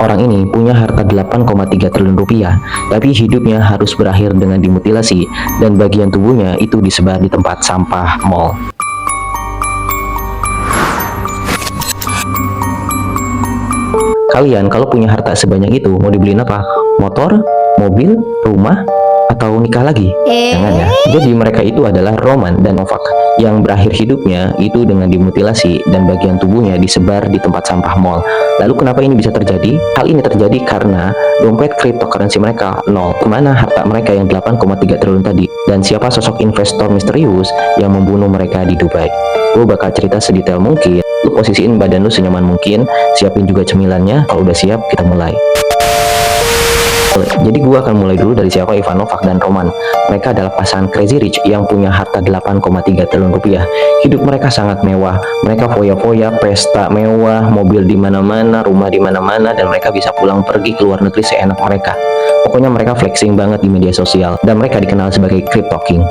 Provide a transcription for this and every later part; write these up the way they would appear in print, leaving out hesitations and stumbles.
Orang ini punya harta 8,3 triliun rupiah, tapi hidupnya harus berakhir dengan dimutilasi dan bagian tubuhnya itu disebar di tempat sampah mall. Kalian kalau punya harta sebanyak itu mau dibeliin apa? Motor, mobil, rumah, atau nikah lagi? Jangan ya. Jadi mereka itu adalah Roman dan Novak yang berakhir hidupnya itu dengan dimutilasi dan bagian tubuhnya disebar di tempat sampah mall. Lalu kenapa ini bisa terjadi? Hal ini terjadi karena dompet cryptocurrency mereka nol. Kemana harta mereka yang 8,3 triliun tadi? Dan siapa sosok investor misterius yang membunuh mereka di Dubai? Gue bakal cerita sedetail mungkin. Lu posisiin badan lu senyaman mungkin, siapin juga cemilannya. Kalau udah siap, kita mulai. Jadi gue akan mulai dulu dari siapa Ivan Novak dan Roman. Mereka adalah pasangan crazy rich yang punya harta 8,3 triliun rupiah. Hidup mereka sangat mewah. Mereka foya-foya, pesta mewah, mobil di mana-mana, rumah di mana-mana, dan mereka bisa pulang pergi ke luar negeri seenak mereka. Pokoknya mereka flexing banget di media sosial dan mereka dikenal sebagai crypto king.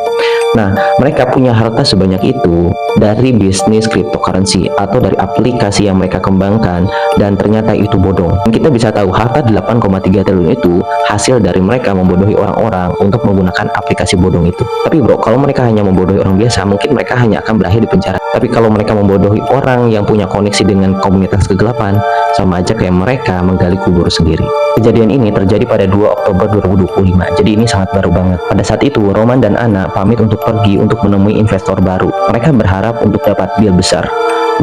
Nah, mereka punya harta sebanyak itu dari bisnis cryptocurrency atau dari aplikasi yang mereka kembangkan, dan ternyata itu bodong. Dan kita bisa tahu harta 8,3 triliun itu hasil dari mereka membodohi orang-orang untuk menggunakan aplikasi bodong itu. Tapi bro, kalau mereka hanya membodohi orang biasa, mungkin mereka hanya akan berakhir di penjara. Tapi kalau mereka membodohi orang yang punya koneksi dengan komunitas kegelapan, sama aja kayak mereka menggali kubur sendiri. Kejadian ini terjadi pada 2 Oktober 2025, jadi ini sangat baru banget. Pada saat itu, Roman dan Anna pamit untuk pergi untuk menemui investor baru. Mereka berharap untuk dapat deal besar.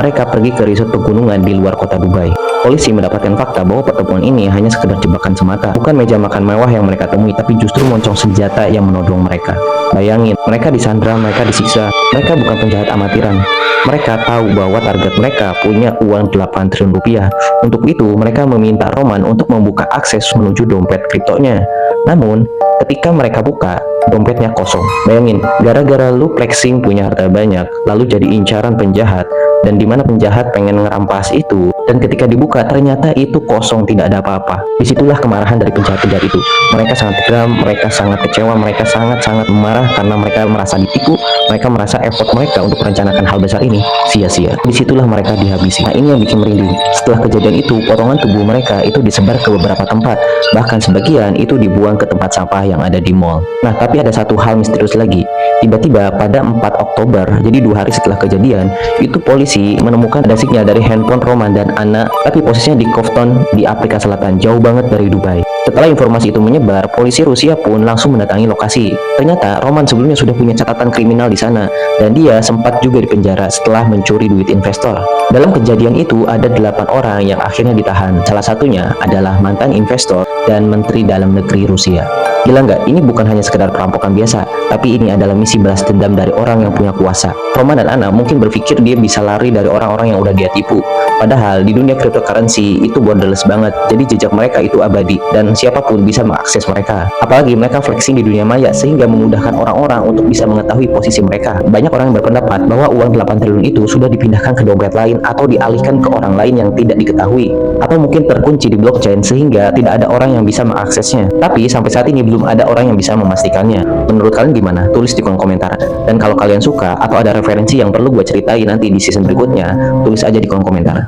Mereka pergi ke resort pegunungan di luar kota Dubai. Polisi mendapatkan fakta bahwa pertemuan ini hanya sekedar jebakan semata. Bukan meja makan mewah yang mereka temui, tapi justru moncong senjata yang menodong mereka. Bayangin, mereka disandra, mereka disiksa. Mereka bukan penjahat amatiran. Mereka tahu bahwa target mereka punya uang 8 triliun rupiah. Untuk itu, mereka meminta Roman untuk membuka akses menuju dompet kriptonya. Namun, ketika mereka buka, dompetnya kosong. Bayangin, gara-gara lu flexing punya harta banyak, lalu jadi incaran penjahat, dan dimana penjahat pengen ngerampas itu, dan ketika dibuka ternyata itu kosong, tidak ada apa-apa. Disitulah kemarahan dari penjahat-penjahat itu. Mereka sangat geram, mereka sangat kecewa, mereka sangat-sangat marah karena mereka merasa ditipu, mereka merasa effort mereka untuk merencanakan hal besar ini sia-sia. Disitulah mereka dihabisi. Nah, ini yang bikin merinding. Setelah kejadian itu, potongan tubuh mereka itu disebar ke beberapa tempat, bahkan sebagian itu dibuang ke tempat sampah yang ada di mall. Nah, tapi ada satu hal misterius lagi. Tiba-tiba pada 4 Oktober, jadi 2 hari setelah kejadian, itu polisi menemukan ada sinyal dari handphone Roman dan Anna, tapi posisinya di Kofton di Afrika Selatan, jauh banget dari Dubai. Setelah informasi itu menyebar, polisi Rusia pun langsung mendatangi lokasi. Ternyata Roman sebelumnya sudah punya catatan kriminal di sana, dan dia sempat juga dipenjara setelah mencuri duit investor. Dalam kejadian itu ada 8 orang yang akhirnya ditahan. Salah satunya adalah mantan investor dan menteri dalam negeri Rusia. Gila nggak? Ini bukan hanya sekedar perampokan biasa, tapi ini adalah misi balas dendam dari orang yang punya kuasa. Roman dan Anna mungkin berpikir dia bisa lari dari orang-orang yang udah dia tipu. Padahal di dunia cryptocurrency itu borderless banget, jadi jejak mereka itu abadi dan siapapun bisa mengakses mereka. Apalagi mereka flexing di dunia maya sehingga memudahkan orang-orang untuk bisa mengetahui posisi mereka. Banyak orang yang berpendapat bahwa uang 8 triliun itu sudah dipindahkan ke dompet lain atau dialihkan ke orang lain yang tidak diketahui, atau mungkin terkunci di blockchain sehingga tidak ada orang yang bisa mengaksesnya. Tapi sampai saat ini belum ada orang yang bisa memastikannya. Menurut kalian gimana? Tulis di kolom komentar. Dan kalau kalian suka atau ada referensi yang perlu gue ceritain nanti di season berikutnya, tulis aja di kolom komentar.